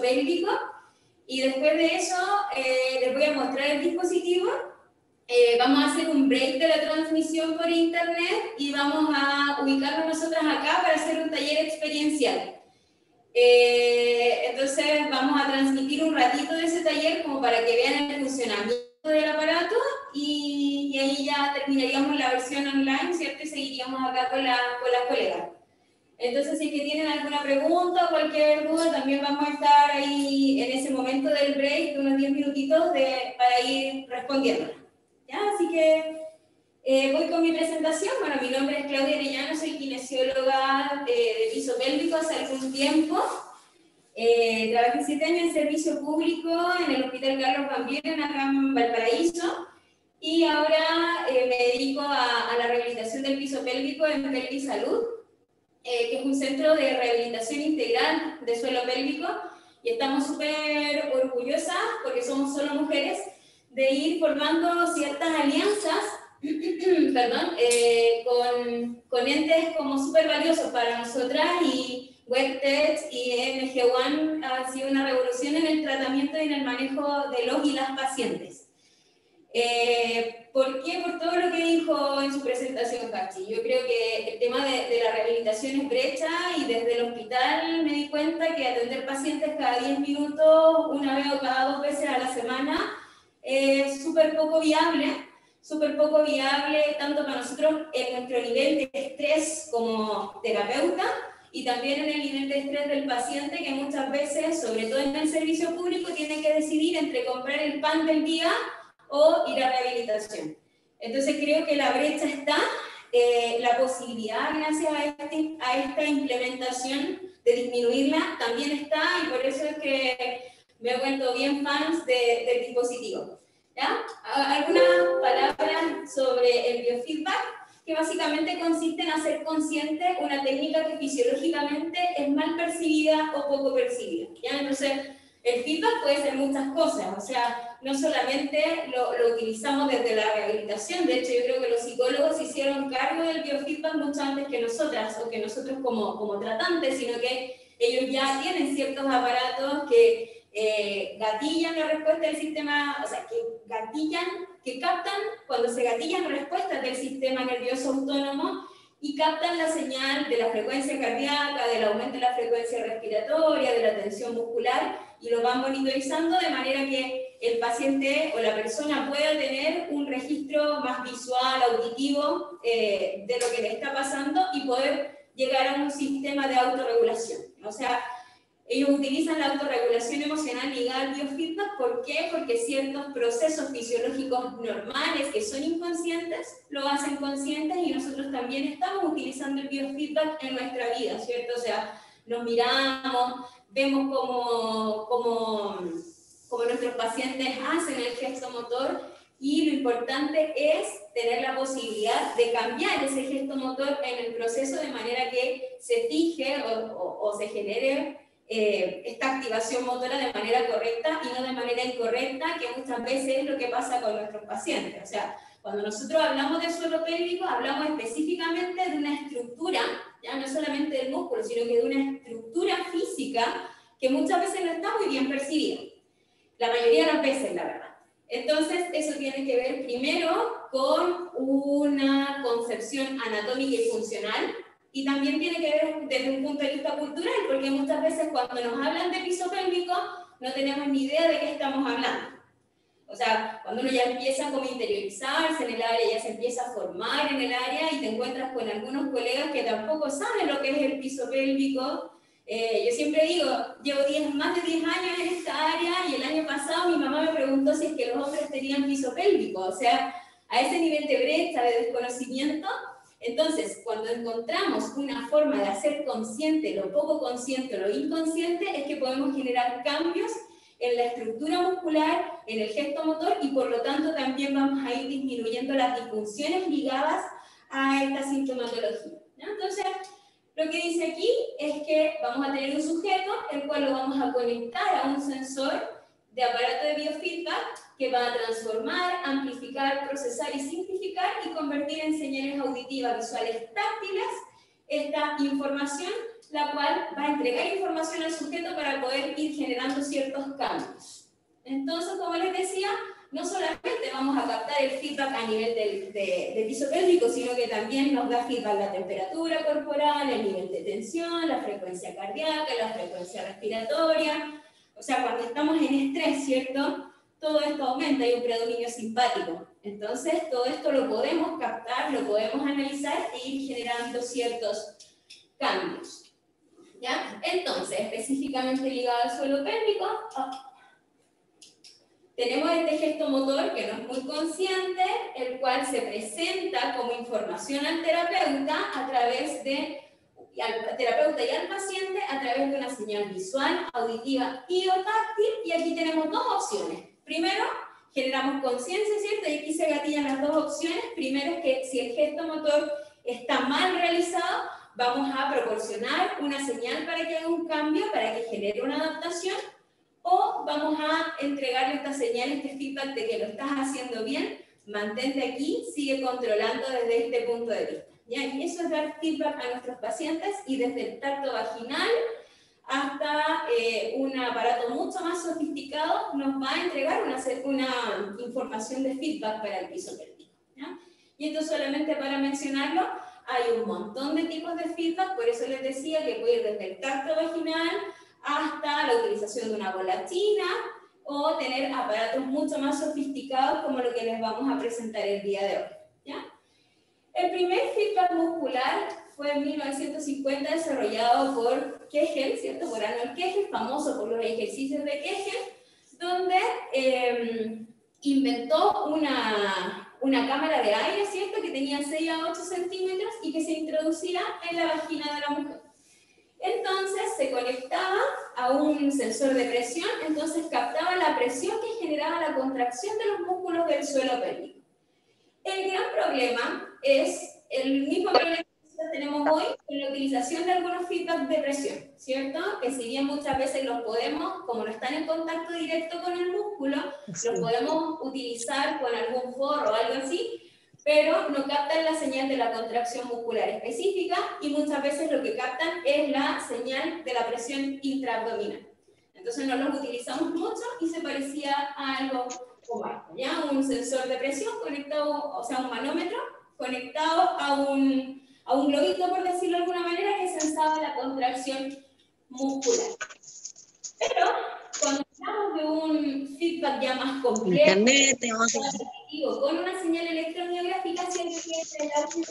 pélvico. Y después de eso les voy a mostrar el dispositivo. Vamos a hacer un break de la transmisión por internet y vamos a ubicarnos nosotras acá para hacer un taller experiencial. Entonces vamos a transmitir un ratito de ese taller como para que vean el funcionamiento del aparato y ahí ya terminaríamos la versión online, ¿cierto? Y seguiríamos acá con las colegas. Entonces, si es que tienen alguna pregunta o cualquier duda, también vamos a estar ahí en ese momento del break, de unos 10 minutitos para ir respondiendo. ¿Ya? Así que voy con mi presentación. Bueno, mi nombre es Claudia Arellano, soy kinesióloga de piso pélvico hace algún tiempo. Trabajé 7 años en servicio público en el Hospital Carlos Van Buren, acá en Valparaíso. Y ahora me dedico a la rehabilitación del piso pélvico en Pelvis Salud, que es un centro de rehabilitación integral de suelo pélvico. Y estamos súper orgullosas, porque somos solo mujeres, de ir formando ciertas alianzas perdón, con entes como súper valiosos para nosotras, y WebTech y MG1 ha sido una revolución en el tratamiento y en el manejo de los y las pacientes. ¿Por qué? Por todo lo que dijo en su presentación Pachi. Yo creo que el tema de la rehabilitación es brecha, y desde el hospital me di cuenta que atender pacientes cada 10 minutos, una vez o cada 2 veces a la semana, es súper poco viable tanto para nosotros en nuestro nivel de estrés como terapeuta, y también en el nivel de estrés del paciente, que muchas veces, sobre todo en el servicio público, tiene que decidir entre comprar el pan del día o ir a rehabilitación. Entonces creo que la brecha está, la posibilidad gracias a esta implementación de disminuirla también está, y por eso es que me he vuelto bien fans del dispositivo. ¿Ya? Algunas palabras sobre el biofeedback, que básicamente consiste en hacer consciente una técnica que fisiológicamente es mal percibida o poco percibida. ¿Ya? Entonces, el feedback puede ser muchas cosas, o sea, no solamente lo utilizamos desde la rehabilitación. De hecho, yo creo que los psicólogos se hicieron cargo del biofeedback mucho antes que nosotras, o que nosotros como tratantes, sino que ellos ya tienen ciertos aparatos que gatillan la respuesta del sistema, o sea, que captan cuando se gatillan respuestas del sistema nervioso autónomo, y captan la señal de la frecuencia cardíaca, del aumento de la frecuencia respiratoria, de la tensión muscular, y lo van monitorizando de manera que el paciente o la persona pueda tener un registro más visual, auditivo, de lo que le está pasando, y poder llegar a un sistema de autorregulación. O sea, ellos utilizan la autorregulación emocional ligada al biofeedback. ¿Por qué? Porque ciertos procesos fisiológicos normales que son inconscientes lo hacen conscientes, y nosotros también estamos utilizando el biofeedback en nuestra vida, ¿cierto? O sea, nos miramos, vemos cómo nuestros pacientes hacen el gesto motor, y lo importante es tener la posibilidad de cambiar ese gesto motor en el proceso de manera que se fije o se genere esta activación motora de manera correcta y no de manera incorrecta, que muchas veces es lo que pasa con nuestros pacientes. O sea, cuando nosotros hablamos de suelo pélvico, hablamos específicamente de una estructura, ya no solamente del músculo, sino que de una estructura física que muchas veces no está muy bien percibida. La mayoría de las veces, la verdad. Entonces, eso tiene que ver primero con una concepción anatómica y funcional, y también tiene que ver desde un punto de vista cultural, porque muchas veces cuando nos hablan de piso pélvico no tenemos ni idea de qué estamos hablando. O sea, cuando uno ya empieza como a interiorizarse en el área, ya se empieza a formar en el área, y te encuentras con algunos colegas que tampoco saben lo que es el piso pélvico. Yo siempre digo, llevo más de 10 años en esta área, y el año pasado mi mamá me preguntó si es que los hombres tenían piso pélvico. O sea, a ese nivel de brecha, de desconocimiento. Entonces, cuando encontramos una forma de hacer consciente lo poco consciente o lo inconsciente, es que podemos generar cambios en la estructura muscular, en el gesto motor, y por lo tanto también vamos a ir disminuyendo las disfunciones ligadas a esta sintomatología, ¿no? Entonces, lo que dice aquí es que vamos a tener un sujeto, el cual lo vamos a conectar a un sensor de aparato de biofeedback que va a transformar, amplificar, procesar y simplificar, y convertir en señales auditivas, visuales, táctiles esta información la cual va a entregar información al sujeto para poder ir generando ciertos cambios. Entonces, como les decía, no solamente vamos a captar el feedback a nivel del piso pélvico, sino que también nos da feedback la temperatura corporal, el nivel de tensión, la frecuencia cardíaca, la frecuencia respiratoria. O sea, cuando estamos en estrés, ¿cierto? Todo esto aumenta, hay un predominio simpático. Entonces, todo esto lo podemos captar, lo podemos analizar e ir generando ciertos cambios. ¿Ya? Entonces, específicamente ligado al suelo pélvico, tenemos este gesto motor que no es muy consciente, el cual se presenta como información al terapeuta a través de, al terapeuta y al paciente a través de una señal visual, auditiva y o táctil, y aquí tenemos dos opciones. Primero, generamos conciencia, ¿cierto? Y aquí se gatillan las dos opciones. Primero es que si el gesto motor está mal realizado, vamos a proporcionar una señal para que haga un cambio, para que genere una adaptación, o vamos a entregarle esta señal, este feedback de que lo estás haciendo bien, mantente aquí, sigue controlando desde este punto de vista. ¿Ya? Y eso es dar feedback a nuestros pacientes, y desde el tacto vaginal hasta un aparato mucho más sofisticado nos va a entregar una información de feedback para el piso pélvico. ¿Ya? Y esto solamente para mencionarlo, hay un montón de tipos de feedback, por eso les decía que puede ir desde el tacto vaginal hasta la utilización de una bola china o tener aparatos mucho más sofisticados como lo que les vamos a presentar el día de hoy. ¿Ya? El primer feedback muscular fue en 1950 desarrollado por Kegel, ¿cierto? Por Arnold Kegel, famoso por los ejercicios de Kegel, donde inventó una cámara de aire, ¿cierto? Que tenía 6 a 8 centímetros y que se introducía en la vagina de la mujer. Entonces se conectaba a un sensor de presión, entonces captaba la presión que generaba la contracción de los músculos del suelo pélvico. El gran problema es el mismo problema que tenemos hoy con la utilización de algunos feedback de presión, ¿cierto? Que si bien muchas veces los podemos, como no están en contacto directo con el músculo, los podemos utilizar con algún forro o algo así, pero no captan la señal de la contracción muscular específica y muchas veces lo que captan es la señal de la presión intraabdominal. Entonces no los utilizamos mucho y se parecía a algo como esto, ¿ya? Un sensor de presión conectado, o sea, un manómetro conectado a un globito, por decirlo de alguna manera, que sensaba la contracción muscular. Pero cuando hablamos de un feedback ya más complejo, con una señal electromiográfica, siempre que el audio,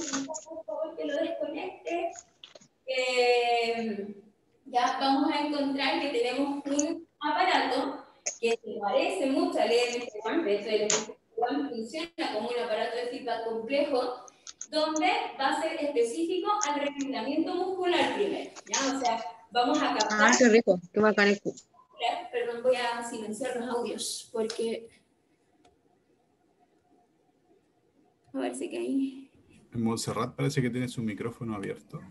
por favor, que lo desconecte, ya vamos a encontrar que tenemos un aparato que se parece mucho al EMG1, de hecho el EMG1 funciona como un aparato de feedback complejo, donde va a ser específico al reclutamiento muscular primero, ¿ya? O sea, vamos a captar... Ah, qué rico, qué bacán. Perdón, voy a silenciar los audios, porque... A ver si que ahí... Montserrat parece que tiene su micrófono abierto.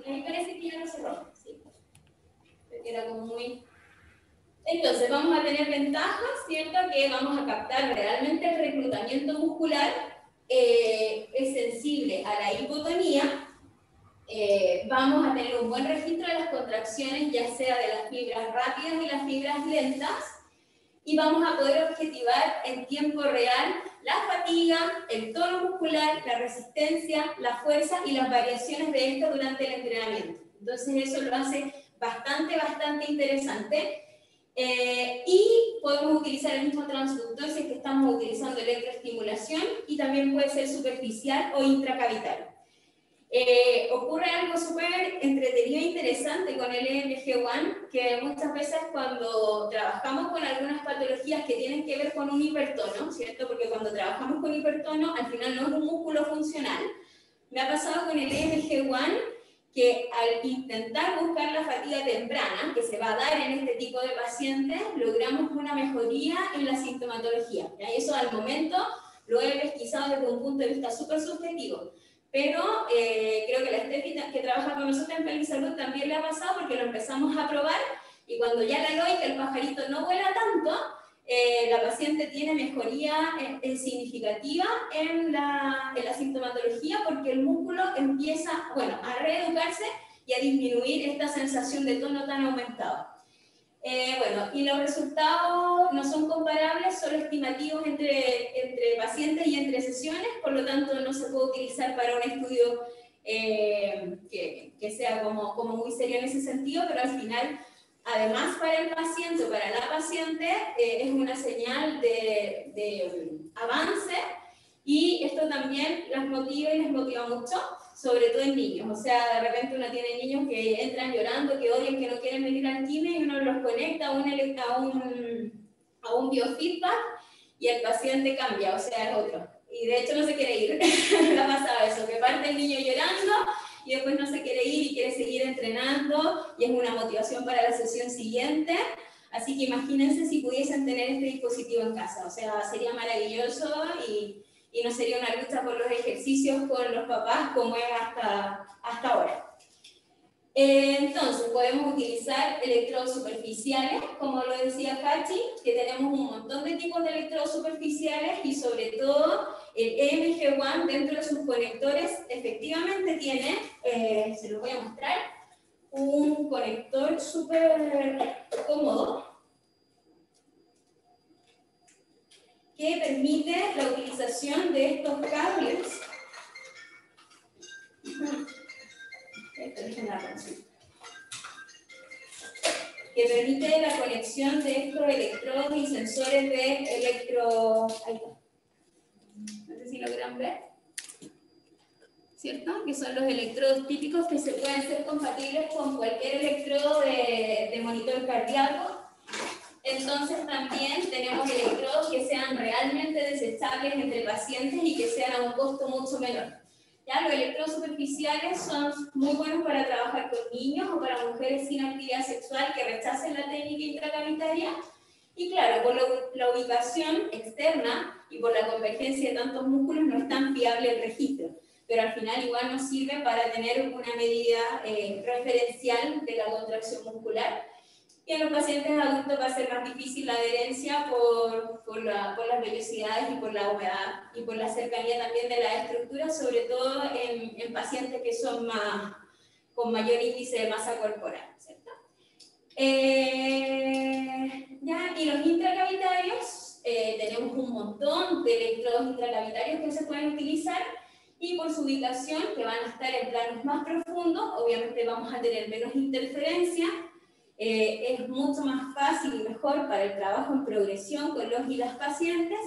Ahí parece que ya lo cerró, sí. Porque era como muy... Entonces, vamos a tener ventajas, ¿cierto? Que vamos a captar realmente el reclutamiento muscular, es sensible a la hipotonía, vamos a tener un buen registro de las contracciones, ya sea de las fibras rápidas y las fibras lentas, y vamos a poder objetivar en tiempo real la fatiga, el tono muscular, la resistencia, la fuerza y las variaciones de esto durante el entrenamiento. Entonces eso lo hace bastante interesante. Y podemos utilizar el mismo transductor si es que estamos utilizando electroestimulación, y también puede ser superficial o intracavitario. Ocurre algo súper entretenido e interesante con el EMG1, que muchas veces cuando trabajamos con algunas patologías que tienen que ver con un hipertono, ¿cierto? Porque cuando trabajamos con hipertono, al final no es un músculo funcional. Me ha pasado con el EMG1 que al intentar buscar la fatiga temprana, que se va a dar en este tipo de pacientes, logramos una mejoría en la sintomatología. ¿Ya? Y eso al momento lo he pesquisado desde un punto de vista súper subjetivo. Pero creo que la estética que trabaja con nosotros en Pelisalud también le ha pasado, porque lo empezamos a probar y cuando ya la loica, el pajarito, no vuela tanto, la paciente tiene mejoría significativa en la sintomatología, porque el músculo empieza, bueno, a reeducarse y a disminuir esta sensación de tono tan aumentado. Bueno, y los resultados no son comparables, son estimativos entre pacientes y entre sesiones, por lo tanto no se puede utilizar para un estudio que sea como muy serio en ese sentido, pero al final, además para el paciente o para la paciente, es una señal de avance, y esto también las motiva y les motiva mucho, sobre todo en niños. O sea, de repente uno tiene niños que entran llorando, que odian, que no quieren venir al quimio, y uno los conecta a un biofeedback y el paciente cambia, o sea, es otro. Y de hecho no se quiere ir. Me ha pasado eso, que parte el niño llorando y después no se quiere ir y quiere seguir entrenando, y es una motivación para la sesión siguiente. Así que imagínense si pudiesen tener este dispositivo en casa. O sea, sería maravilloso, y no sería una lucha por los ejercicios con los papás como es hasta ahora. Entonces, podemos utilizar electrodos superficiales, como lo decía Hachi, que tenemos un montón de tipos de electrodos superficiales, y sobre todo el EMG1 dentro de sus conectores efectivamente tiene, se lo voy a mostrar, un conector súper cómodo que permite la utilización de estos cables. Que permite la conexión de estos electrodos y sensores de electro... Ahí está. No sé si logran ver. ¿Cierto? Que son los electrodos típicos que se pueden ser compatibles con cualquier electrodo de monitor cardíaco. Entonces también tenemos electrodos que sean realmente desechables entre pacientes y que sean a un costo mucho menor. ¿Ya? Los electrodos superficiales son muy buenos para trabajar con niños o para mujeres sin actividad sexual que rechacen la técnica intracavitaria. Y claro, por la ubicación externa y por la convergencia de tantos músculos no es tan fiable el registro, pero al final igual nos sirve para tener una medida referencial de la contracción muscular. Y en los pacientes adultos va a ser más difícil la adherencia por las vellosidades y por la humedad y por la cercanía también de la estructura, sobre todo en pacientes que son con mayor índice de masa corporal, ¿cierto? Ya, y los intracavitarios, tenemos un montón de electrodos intracavitarios que se pueden utilizar, y por su ubicación, que van a estar en planos más profundos, obviamente vamos a tener menos interferencia. Es mucho más fácil y mejor para el trabajo en progresión con los y las pacientes,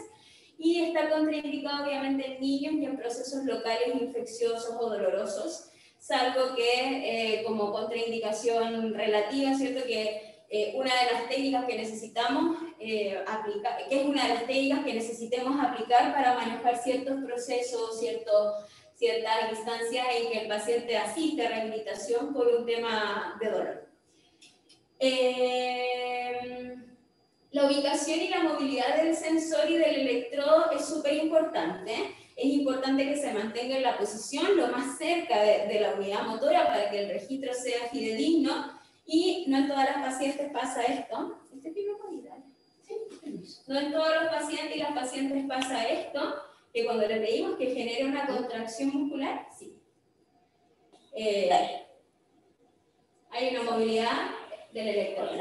y está contraindicado obviamente en niños y en procesos locales infecciosos o dolorosos, salvo que como contraindicación relativa, ¿cierto? Que una de las técnicas que necesitamos aplicar, que es una de las técnicas que necesitemos aplicar para manejar ciertos procesos, ciertas instancias en que el paciente asiste a rehabilitación por un tema de dolor. La ubicación y la movilidad del sensor y del electrodo es súper importante. Es importante que se mantenga en la posición lo más cerca de la unidad motora para que el registro sea fidedigno, y no en todas las pacientes pasa esto. No en todos los pacientes y las pacientes pasa esto, que cuando le pedimos que genere una contracción muscular, sí. Hay una movilidad del electrodo.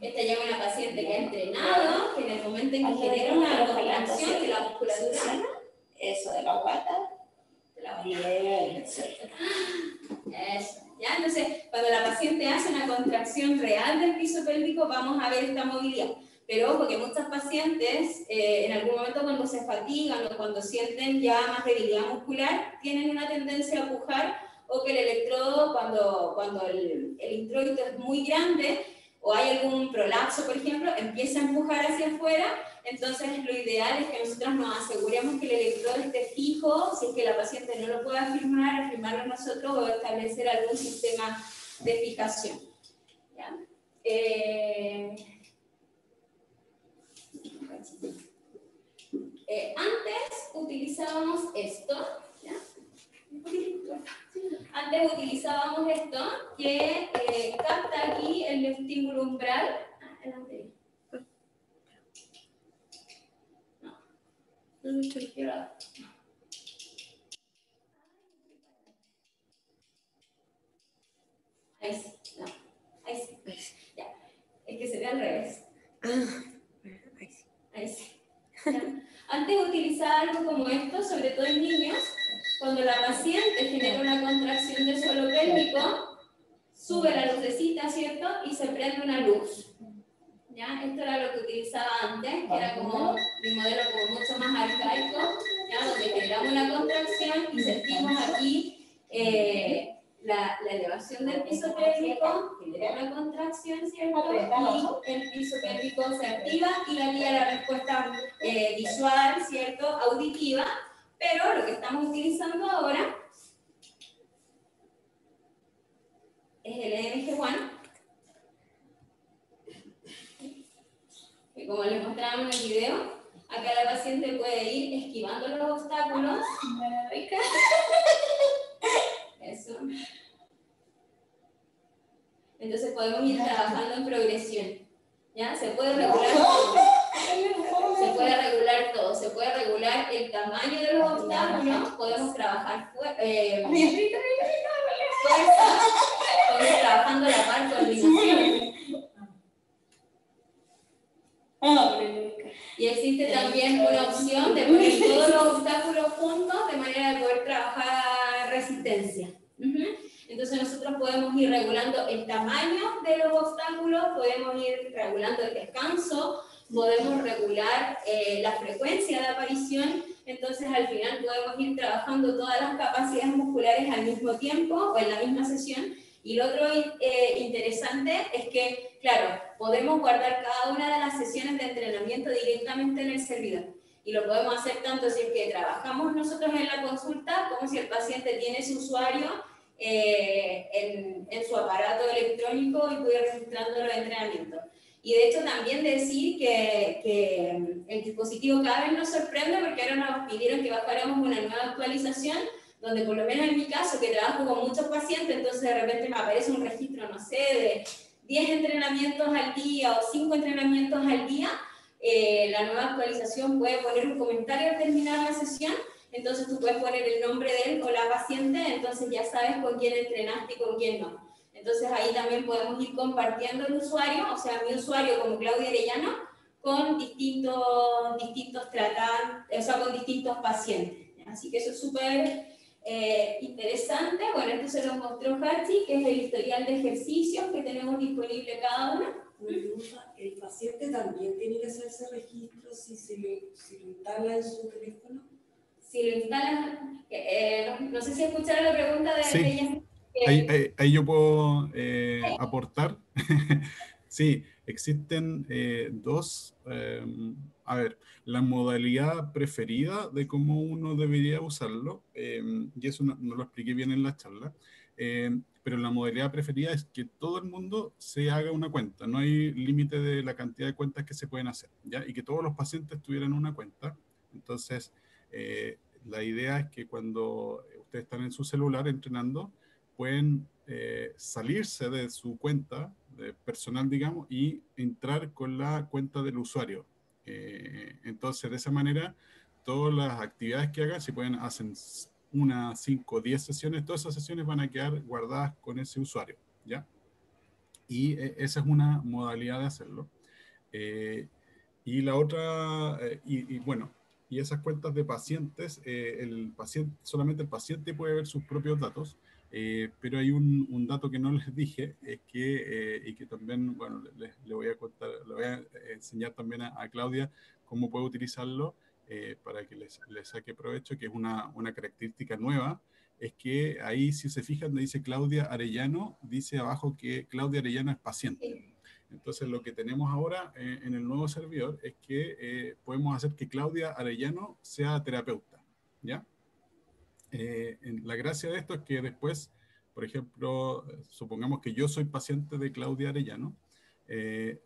Esta ya es una paciente que ha entrenado, que en el momento en que genera una contracción de la musculatura, eso de la guata, bien, eso. ¿Ya? Entonces, cuando la paciente hace una contracción real del piso pélvico, vamos a ver esta movilidad. Pero ojo que muchas pacientes, en algún momento cuando se fatigan o cuando sienten ya más debilidad muscular, tienen una tendencia a pujar, o que el electrodo, cuando el introito es muy grande, o hay algún prolapso, por ejemplo, empieza a empujar hacia afuera. Entonces lo ideal es que nosotros nos aseguremos que el electrodo esté fijo, si es que la paciente no lo puede afirmarlo nosotros, o establecer algún sistema de fijación. ¿Ya? Antes utilizábamos esto, ¿ya? Antes utilizábamos esto, que capta aquí el estímulo umbral. Ahí sí. Ahí sí. ¿Ya? Antes utilizaba algo como esto, sobre todo en niños, cuando la paciente genera una contracción del suelo pélvico, sube la lucecita, ¿cierto? Y se prende una luz. ¿Ya? Esto era lo que utilizaba antes, que era como mi modelo como mucho más arcaico, ¿ya? Donde generamos una contracción y sentimos aquí la elevación del piso pélvico, genera una contracción, ¿cierto? Y el piso pélvico se activa y daría la respuesta visual, ¿cierto? Auditiva, pero lo que estamos utilizando ahora es el EMG1, que como les mostraba en el video, acá la paciente puede ir esquivando los obstáculos. Eso. Entonces podemos ir trabajando en progresión. ¿Ya? Se puede regular todo. Se puede regular todo. Se puede regular el tamaño de los obstáculos. Podemos trabajar fuerza. Podemos ir trabajando la par coordinación. Y existe también una opción de poner todos los obstáculos juntos de manera de poder trabajar resistencia. Entonces nosotros podemos ir regulando el tamaño de los obstáculos, podemos ir regulando el descanso, podemos regular la frecuencia de aparición, entonces al final podemos ir trabajando todas las capacidades musculares al mismo tiempo o en la misma sesión. Y lo otro interesante es que, claro, podemos guardar cada una de las sesiones de entrenamiento directamente en el servidor. Y lo podemos hacer tanto si es que trabajamos nosotros en la consulta, como si el paciente tiene su usuario en su aparato electrónico y puede ir registrando los entrenamientos. Y de hecho también decir que el dispositivo cada vez nos sorprende porque ahora nos pidieron que bajáramos una nueva actualización donde por lo menos en mi caso, que trabajo con muchos pacientes, entonces de repente me aparece un registro, no sé, de 10 entrenamientos al día o 5 entrenamientos al día, la nueva actualización puede poner un comentario al terminar la sesión, entonces tú puedes poner el nombre de él o la paciente, entonces ya sabes con quién entrenaste y con quién no. Entonces ahí también podemos ir compartiendo el usuario, o sea, mi usuario como Claudia Arellano, con distintos tratantes, o sea, con distintos pacientes. Así que eso es súper interesante. Bueno, esto se lo mostró Hachi, que es el historial de ejercicios que tenemos disponible cada uno. ¿El paciente también tiene que hacerse registro si lo instala en su teléfono? Si lo instalan, no sé si escucharon la pregunta de Sí. ella. Ahí yo puedo aportar. Sí, existen dos. A ver, la modalidad preferida de cómo uno debería usarlo, y eso no lo expliqué bien en la charla, pero la modalidad preferida es que todo el mundo se haga una cuenta. No hay límite de la cantidad de cuentas que se pueden hacer, ¿ya? Y que todos los pacientes tuvieran una cuenta. Entonces, la idea es que cuando ustedes están en su celular entrenando, pueden salirse de su cuenta personal, digamos, y entrar con la cuenta del usuario. Entonces, de esa manera, todas las actividades que hagan, si pueden, hacen 1, 5, 10 sesiones, todas esas sesiones van a quedar guardadas con ese usuario, ¿ya? Y esa es una modalidad de hacerlo. Y la otra, bueno, y esas cuentas de pacientes, solamente el paciente puede ver sus propios datos, pero hay un dato que no les dije, es que, y que también, bueno, le voy a contar, le voy a enseñar también a Claudia cómo puede utilizarlo para que les saque provecho, que es una característica nueva, es que ahí, si se fijan, donde dice Claudia Arellano, dice abajo que Claudia Arellano es paciente. Entonces, lo que tenemos ahora en el nuevo servidor es que podemos hacer que Claudia Arellano sea terapeuta, ¿ya? La gracia de esto es que después, por ejemplo, supongamos que yo soy paciente de Claudia Arellano,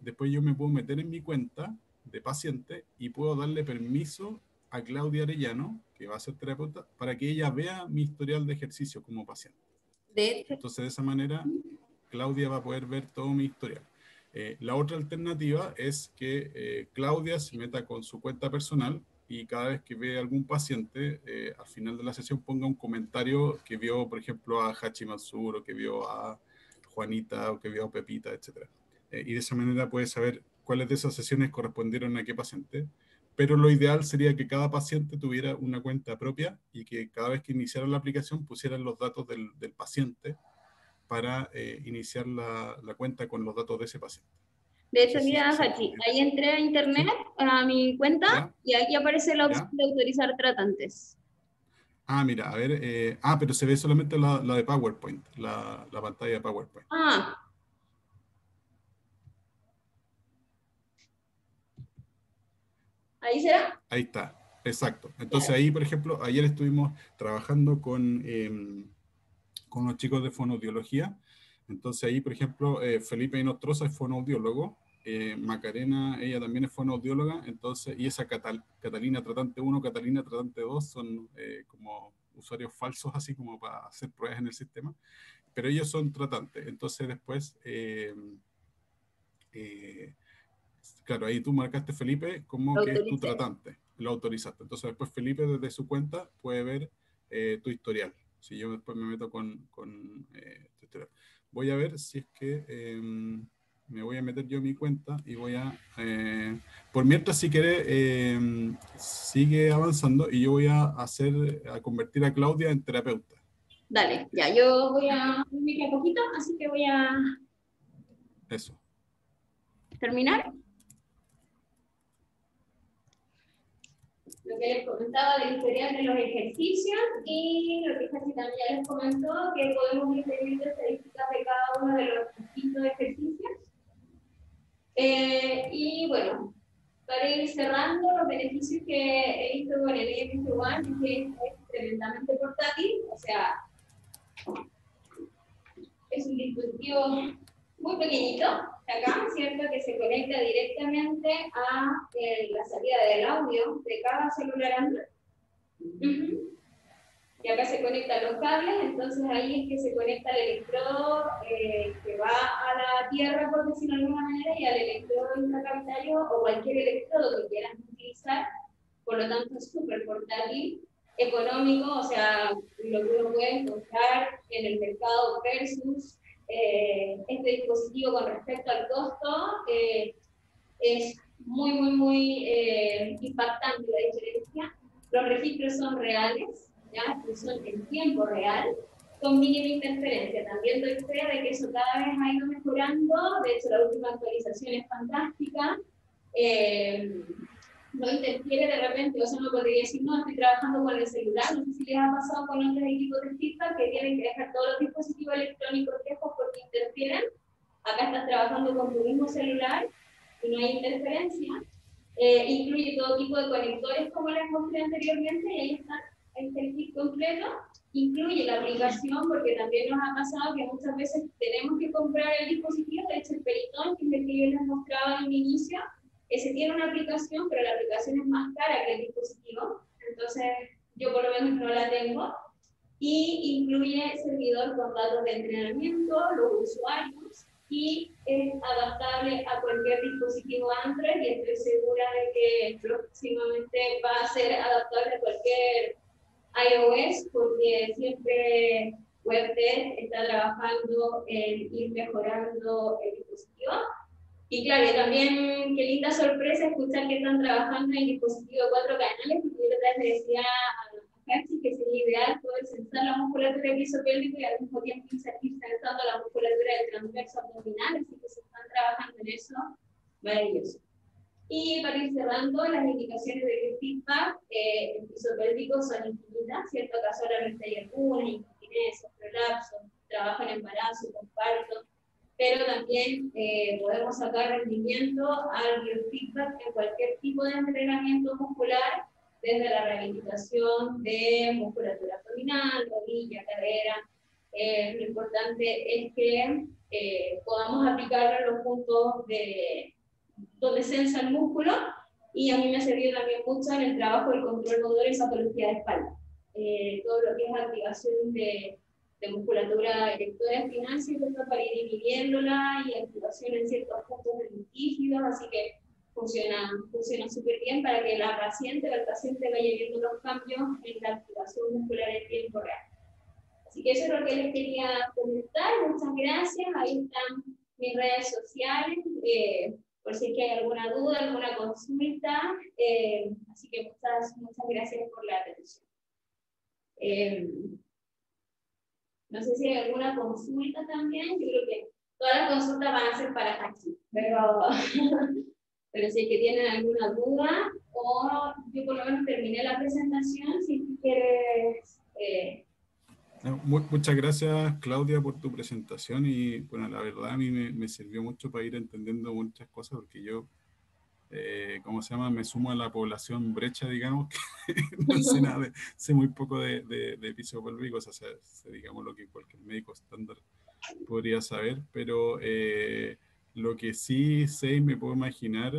después yo me puedo meter en mi cuenta de paciente y puedo darle permiso a Claudia Arellano, que va a ser terapeuta, para que ella vea mi historial de ejercicio como paciente. Entonces, de esa manera, Claudia va a poder ver todo mi historial. La otra alternativa es que Claudia se meta con su cuenta personal y cada vez que ve algún paciente, al final de la sesión ponga un comentario que vio, por ejemplo, a Hachi Mansur, o que vio a Juanita, o que vio a Pepita, etc. Y de esa manera puede saber cuáles de esas sesiones correspondieron a qué paciente, pero lo ideal sería que cada paciente tuviera una cuenta propia y que cada vez que iniciaran la aplicación pusieran los datos del paciente para iniciar la cuenta con los datos de ese paciente. De No hecho, sé si mira, se Hachi, entiende. ahí entré a internet, ¿Sí? a mi cuenta, ¿Ya? y aquí aparece la opción ¿Ya? de autorizar tratantes. Ah, mira, a ver. Pero se ve solamente la de PowerPoint, la pantalla de PowerPoint. Ah, ¿ahí será? Ahí está, exacto. Entonces Claro. ahí, por ejemplo, ayer estuvimos trabajando con los chicos de fonoaudiología. Entonces ahí, por ejemplo, Felipe Inostroza es fonoaudiólogo, Macarena, ella también es fonoaudióloga, entonces, y esa Catalina Tratante 1, Catalina Tratante 2 son como usuarios falsos, así como para hacer pruebas en el sistema, pero ellos son tratantes. Entonces después, eh, claro, ahí tú marcaste Felipe como que es tu Autoricé. tratante, lo autorizaste. Entonces después Felipe desde su cuenta puede ver tu historial. Si yo después me meto con tu historial. Voy a ver si es que me voy a meter yo en mi cuenta y voy a... por mientras, si quiere, sigue avanzando y yo voy a convertir a Claudia en terapeuta. Dale, ya, yo voy a... Me queda poquito, así que voy a Eso. terminar. Lo que les comentaba del historial de los ejercicios y lo que Hachi también ya les comentó, que podemos ir teniendo estadísticas de cada uno de los distintos ejercicios. Y bueno, para ir cerrando, los beneficios que he visto con el IMG One es que es tremendamente portátil, o sea, es un dispositivo muy pequeñito, acá, ¿cierto? Que se conecta directamente a la salida del audio de cada celular Android. Y acá se conectan los cables, entonces ahí es que se conecta el electrodo que va a la tierra, por decirlo de alguna manera, y al electrodo intracavitario o cualquier electrodo que quieran utilizar. Por lo tanto, es súper portátil, económico, o sea, lo que uno puede encontrar en el mercado versus este dispositivo con respecto al costo, es muy impactante la diferencia. Los registros son reales, ¿ya? Que son en tiempo real, con mínima interferencia. También doy fe de que eso cada vez ha ido mejorando. De hecho, la última actualización es fantástica. No interfiere de repente, o sea, no podría decir, no, estoy trabajando con el celular. No sé si les ha pasado con otros equipos de feedback que tienen que dejar todos los dispositivos electrónicos lejos porque interfieren. Acá estás trabajando con tu mismo celular y no hay interferencia. Incluye todo tipo de conectores como les mostré anteriormente, y ahí está el kit completo. Incluye la aplicación, porque también nos ha pasado que muchas veces tenemos que comprar el dispositivo. De hecho, el Peritón, que es el que yo les mostraba en el inicio, ese tiene una aplicación, pero la aplicación es más cara que el dispositivo, entonces yo por lo menos no la tengo. Y incluye servidor con datos de entrenamiento, los usuarios, y es adaptable a cualquier dispositivo Android, y estoy segura de que próximamente va a ser adaptable a cualquier iOS, porque siempre WebTech está trabajando en ir mejorando el dispositivo. Y claro, y también qué linda sorpresa escuchar que están trabajando en el dispositivo de 4 canales, porque yo otra vez le decía a Hachi que sería ideal poder sensar la musculatura del piso pélvico y al mismo tiempo ir sensando la musculatura del transverso abdominal, así que se están trabajando en eso, maravilloso. Y para ir cerrando, las indicaciones de feedback en piso pélvico son infinitas, ¿cierto? Acá solamente hay algunas, incontinencias, prolapsos, trabajo en embarazo, con parto, pero también podemos sacar rendimiento al feedback en cualquier tipo de entrenamiento muscular, desde la rehabilitación de musculatura abdominal, rodilla, cadera. Lo importante es que podamos aplicarlo en los puntos donde sensa el músculo, y a mí me ha servido también mucho en el trabajo del control motor en patología de espalda. Todo lo que es activación de musculatura erectora espinal, ¿cierto? Para ir dividiéndola, y activación en ciertos puntos lentígidos, así que funciona súper bien para que la paciente o el paciente vaya viendo los cambios en la activación muscular en tiempo real. Así que eso es lo que les quería comentar. Muchas gracias. Ahí están mis redes sociales. por si es que hay alguna duda, alguna consulta. Así que muchas gracias por la atención. No sé si hay alguna consulta también. Yo creo que todas las consultas van a ser para aquí, pero si es que tienen alguna duda, o yo por lo menos terminé la presentación, si tú quieres... Muchas gracias, Claudia, por tu presentación, y bueno, la verdad a mí me sirvió mucho para ir entendiendo muchas cosas, porque yo, ¿cómo se llama? Me sumo a la población brecha, digamos, que no sé nada, sé muy poco de piso pélvico, o sea, sé, digamos, lo que cualquier médico estándar podría saber, pero lo que sí sé y me puedo imaginar,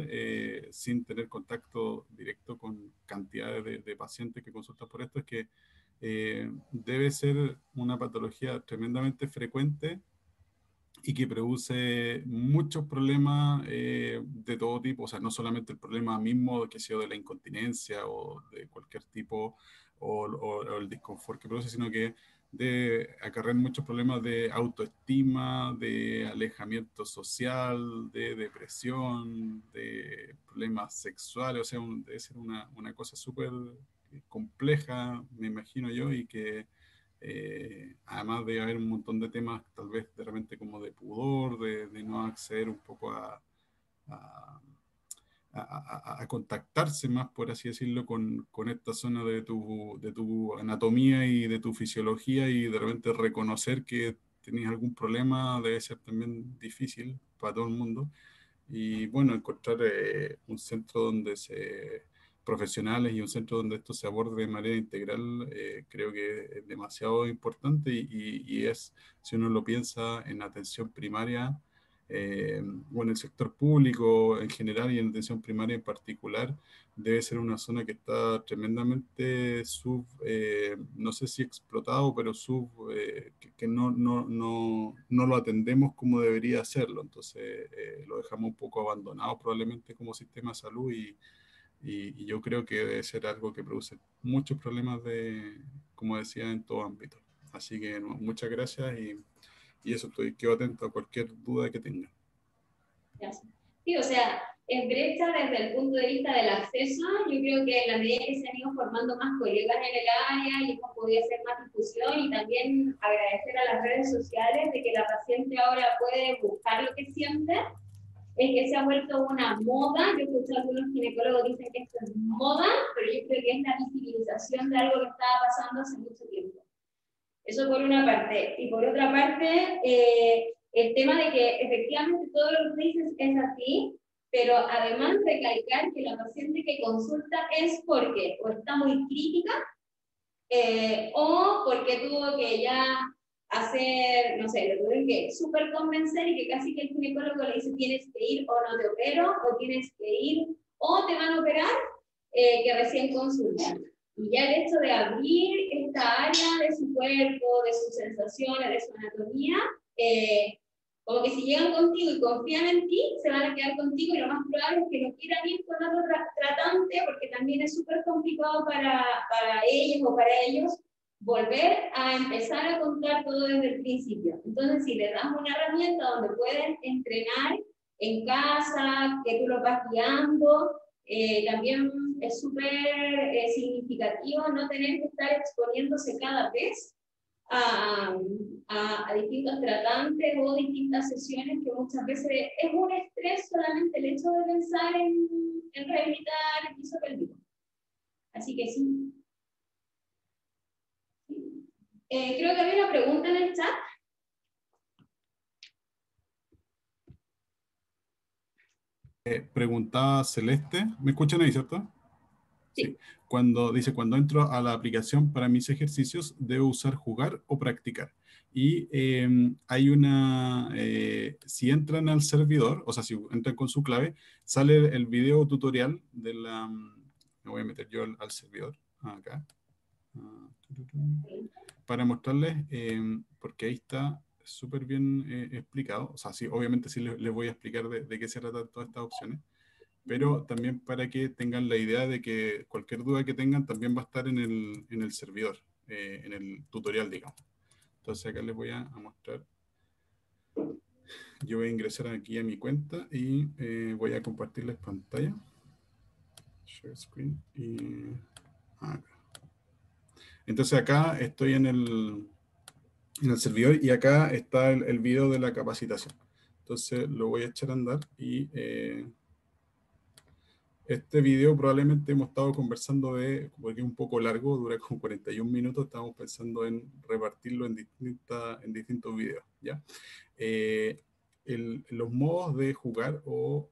sin tener contacto directo con cantidades de pacientes que consultan por esto, es que debe ser una patología tremendamente frecuente y que produce muchos problemas de todo tipo, o sea, no solamente el problema mismo que sea de la incontinencia o de cualquier tipo, o el disconfort que produce, sino que de acarrear muchos problemas de autoestima, de alejamiento social, de depresión, de problemas sexuales, o sea, debe ser una cosa súper compleja, me imagino yo, y que además de haber un montón de temas, tal vez de repente como de pudor, de no acceder un poco a, a contactarse más, por así decirlo, con esta zona de tu anatomía y de tu fisiología, y de repente reconocer que tenéis algún problema debe ser también difícil para todo el mundo. Y bueno, encontrar un centro donde se profesionales y un centro donde esto se aborde de manera integral, creo que es demasiado importante, y es, si uno lo piensa en atención primaria, o en el sector público en general y en atención primaria en particular, debe ser una zona que está tremendamente no sé si explotado, pero que no lo atendemos como debería hacerlo. Entonces lo dejamos un poco abandonado probablemente como sistema de salud, y yo creo que debe ser algo que produce muchos problemas como decía, en todo ámbito. Así que no, muchas gracias, y eso, quedo atento a cualquier duda que tengan. Sí, o sea, es brecha desde el punto de vista del acceso. Yo creo que en la medida que se han ido formando más colegas en el área y hemos podido hacer más difusión, y también agradecer a las redes sociales de que la paciente ahora puede buscar lo que siente, es que se ha vuelto una moda. Yo escuché a algunos ginecólogos dicen que esto es moda, pero yo creo que es la visibilización de algo que estaba pasando hace mucho tiempo. Eso por una parte. Y por otra parte, el tema de que efectivamente todo lo que usted dice es así, pero además recalcar que la paciente que consulta es porque o está muy crítica, o porque tuvo que ya hacer, no sé, lo tuvieron que súper convencer, y que casi que el ginecólogo le dice tienes que ir, o no te opero, o tienes que ir, o te van a operar, que recién consultan. Y ya el hecho de abrir esta área de su cuerpo, de sus sensaciones, de su anatomía, como que si llegan contigo y confían en ti, se van a quedar contigo, y lo más probable es que no quieran ir con otro tratante, porque también es súper complicado para ellos o para ellos volver a empezar a contar todo desde el principio. Entonces, si les damos una herramienta donde pueden entrenar en casa, que tú lo vas guiando, también es súper significativo no tener que estar exponiéndose cada vez a distintos tratantes o distintas sesiones, que muchas veces es un estrés solamente el hecho de pensar en rehabilitar el piso pélvico. Así que sí. Creo que había una pregunta en el chat. Preguntaba Celeste, ¿me escuchan ahí, cierto? Sí. Cuando entro a la aplicación para mis ejercicios, debo usar jugar o practicar. Y hay si entran al servidor, o sea, si entran con su clave, sale el video tutorial me voy a meter yo al servidor, acá, para mostrarles, porque ahí está súper bien explicado. O sea, sí, obviamente sí les voy a explicar de qué se tratan todas estas opciones, pero también para que tengan la idea de que cualquier duda que tengan también va a estar en el servidor, en el tutorial, digamos. Entonces acá les voy a mostrar Yo voy a ingresar aquí a mi cuenta y voy a compartirles pantalla. Share screen y acá. Entonces acá estoy en el servidor y acá está el video de la capacitación. Entonces lo voy a echar a andar y este video probablemente hemos estado conversando porque es un poco largo, dura como 41 minutos, estamos pensando en repartirlo en distintos videos, ¿ya? Los modos de jugar o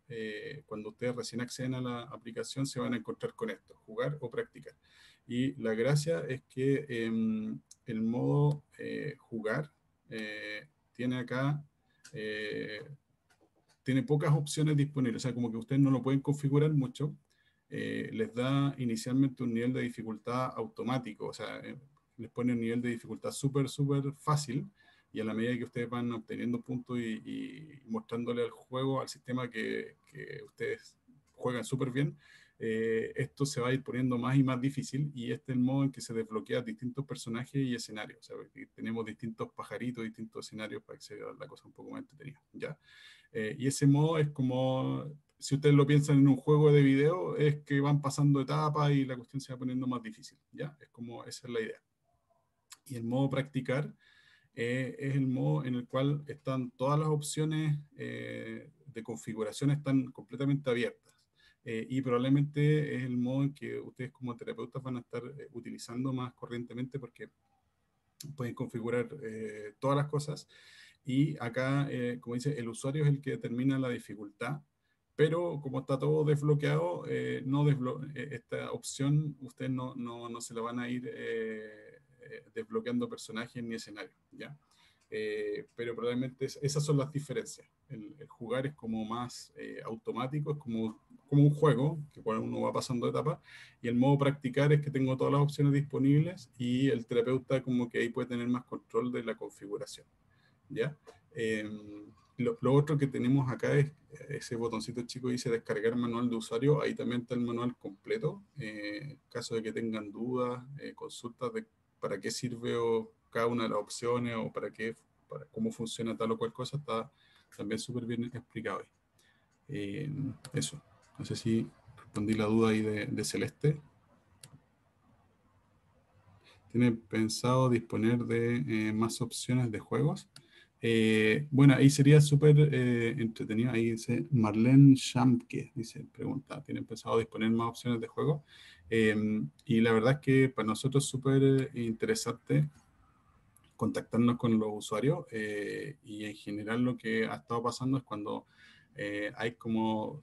cuando ustedes recién acceden a la aplicación se van a encontrar con esto, jugar o practicar. Y la gracia es que el modo jugar tiene acá, tiene pocas opciones disponibles, o sea, como que ustedes no lo pueden configurar mucho. Les da inicialmente un nivel de dificultad automático, o sea, les pone un nivel de dificultad súper fácil, y a la medida que ustedes van obteniendo puntos y mostrándole al juego, al sistema que ustedes juegan súper bien, esto se va a ir poniendo más y más difícil, y este es el modo en que se desbloquean distintos personajes y escenarios. O sea, tenemos distintos pajaritos, distintos escenarios para que sea la cosa un poco más entretenida, ¿ya? Y ese modo es como, si ustedes lo piensan en un juego de video, es que van pasando etapas y la cuestión se va poniendo más difícil, ¿ya? Es como, esa es la idea. Y el modo practicar es el modo en el cual están todas las opciones de configuración están completamente abiertas. Y probablemente es el modo en que ustedes como terapeutas van a estar utilizando más corrientemente, porque pueden configurar todas las cosas. Y acá, como dice, el usuario es el que determina la dificultad, pero como está todo desbloqueado, esta opción ustedes no se la van a ir desbloqueando personajes ni escenarios, ¿ya? Pero probablemente esas son las diferencias. El jugar es como más automático, es como un juego, que cuando uno va pasando etapas, y el modo practicar es que tengo todas las opciones disponibles y el terapeuta como que ahí puede tener más control de la configuración, ¿ya? Lo otro que tenemos acá es ese botoncito chico dice descargar manual de usuario. Ahí también está el manual completo. En caso de que tengan dudas, consultas de para qué sirve cada una de las opciones o para cómo funciona tal o cual cosa, está también súper bien explicado ahí. Eso. No sé si respondí la duda ahí de Celeste. ¿Tienen pensado disponer de más opciones de juegos? Bueno, ahí sería súper entretenido. Ahí dice Marlene Schampke, pregunta, ¿tienen pensado disponer más opciones de juego? Y la verdad es que para nosotros es súper interesante contactarnos con los usuarios, y en general lo que ha estado pasando es cuando hay como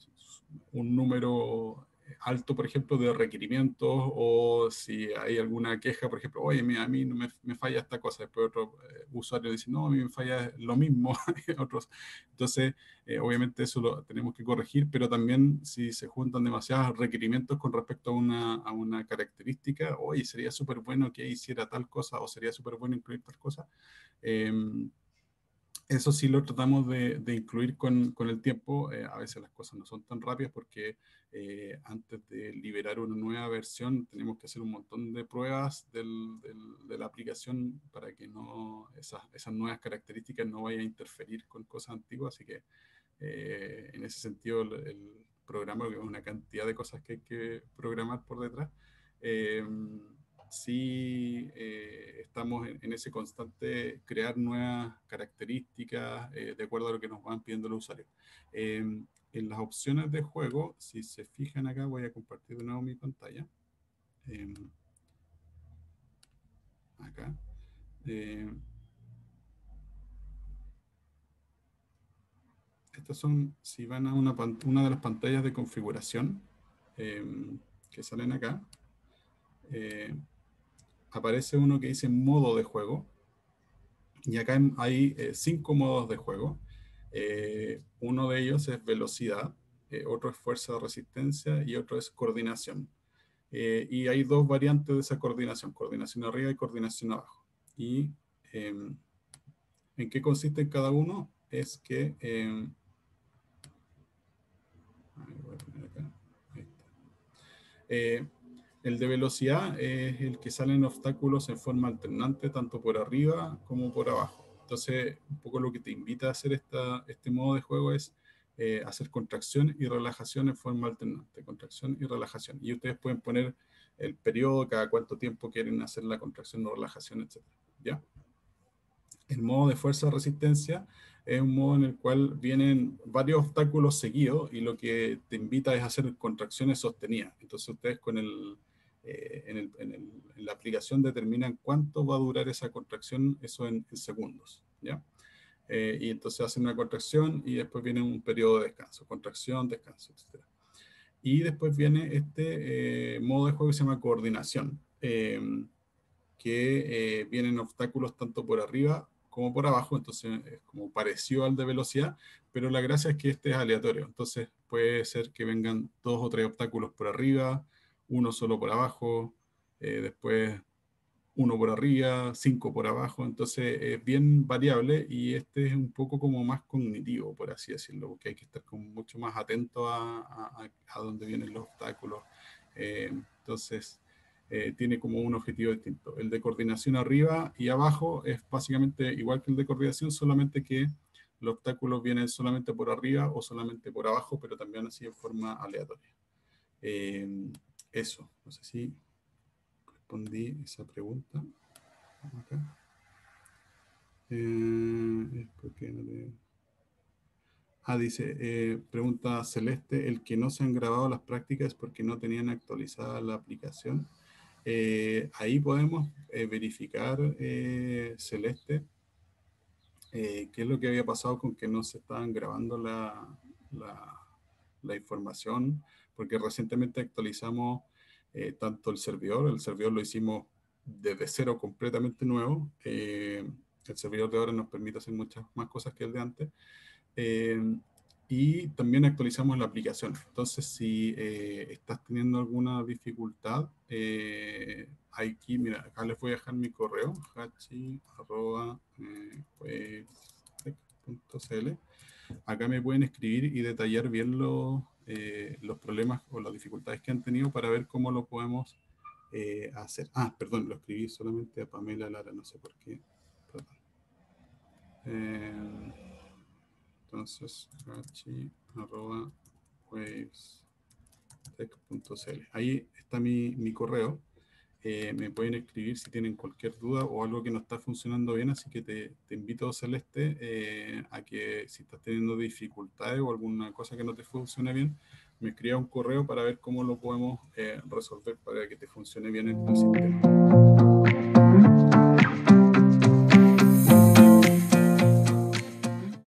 un número alto, por ejemplo, de requerimientos, o si hay alguna queja, por ejemplo, oye, mira, a mí no me falla esta cosa, después otro usuario dice, no, a mí me falla lo mismo, otros. Entonces, obviamente eso lo tenemos que corregir, pero también si se juntan demasiados requerimientos con respecto a una característica, oye, sería súper bueno que hiciera tal cosa, o sería súper bueno incluir tal cosa. Eso sí lo tratamos de incluir con el tiempo. A veces las cosas no son tan rápidas porque antes de liberar una nueva versión tenemos que hacer un montón de pruebas de la aplicación para que esas nuevas características no vayan a interferir con cosas antiguas. Así que en ese sentido el programa, que es una cantidad de cosas que hay que programar por detrás, sí estamos en ese constante crear nuevas características de acuerdo a lo que nos van pidiendo los usuarios. En las opciones de juego, si se fijan acá, voy a compartir de nuevo mi pantalla. Acá. Estas son, si van a una de las pantallas de configuración que salen acá, aparece uno que dice modo de juego. Y acá hay 5 modos de juego. Uno de ellos es velocidad, otro es fuerza de resistencia y otro es coordinación. Y hay 2 variantes de esa coordinación arriba y coordinación abajo. Y ¿en qué consiste cada uno? Es que voy a poner acá. Ahí está. El de velocidad es el que salen obstáculos en forma alternante, tanto por arriba como por abajo. Entonces, un poco lo que te invita a hacer este modo de juego es hacer contracción y relajación en forma alternante, contracción y relajación. Y ustedes pueden poner el periodo, cada cuánto tiempo quieren hacer la contracción o relajación, etc. ¿Ya? El modo de fuerza-resistencia es un modo en el cual vienen varios obstáculos seguidos y lo que te invita es a hacer contracciones sostenidas. Entonces ustedes en la aplicación determinan cuánto va a durar esa contracción, eso en segundos, ¿ya? Y entonces hacen una contracción y después viene un periodo de descanso, contracción, descanso, etc. Y después viene este modo de juego que se llama coordinación, que vienen obstáculos tanto por arriba como por abajo, entonces es como parecido al de velocidad, pero la gracia es que este es aleatorio, entonces puede ser que vengan 2 o 3 obstáculos por arriba, uno solo por abajo, después uno por arriba, 5 por abajo, entonces es bien variable y este es un poco como más cognitivo, por así decirlo, porque hay que estar como mucho más atento a dónde vienen los obstáculos. Entonces, tiene como un objetivo distinto. El de coordinación arriba y abajo es básicamente igual que el de coordinación, solamente que los obstáculos vienen solamente por arriba o solamente por abajo, pero también así en forma aleatoria. Eso, no sé si respondí esa pregunta. Acá. ¿Por qué no te... dice, pregunta Celeste, el que no se han grabado las prácticas es porque no tenían actualizada la aplicación. Ahí podemos verificar, Celeste, qué es lo que había pasado con que no se estaban grabando la información, porque recientemente actualizamos tanto el servidor lo hicimos desde cero completamente nuevo. El servidor de ahora nos permite hacer muchas más cosas que el de antes. Y también actualizamos la aplicación. Entonces, si estás teniendo alguna dificultad, aquí, mira, acá les voy a dejar mi correo, hachi@wavestech.cl. Acá me pueden escribir y detallar bien los problemas o las dificultades que han tenido para ver cómo lo podemos hacer. Perdón, lo escribí solamente a Pamela Lara, no sé por qué. Perdón. Entonces, hachi@wavestech.cl. Ahí está mi correo. Me pueden escribir si tienen cualquier duda o algo que no está funcionando bien, así que te invito, Celeste, a que si estás teniendo dificultades o alguna cosa que no te funcione bien, me escriba un correo para ver cómo lo podemos resolver para que te funcione bien el sistema.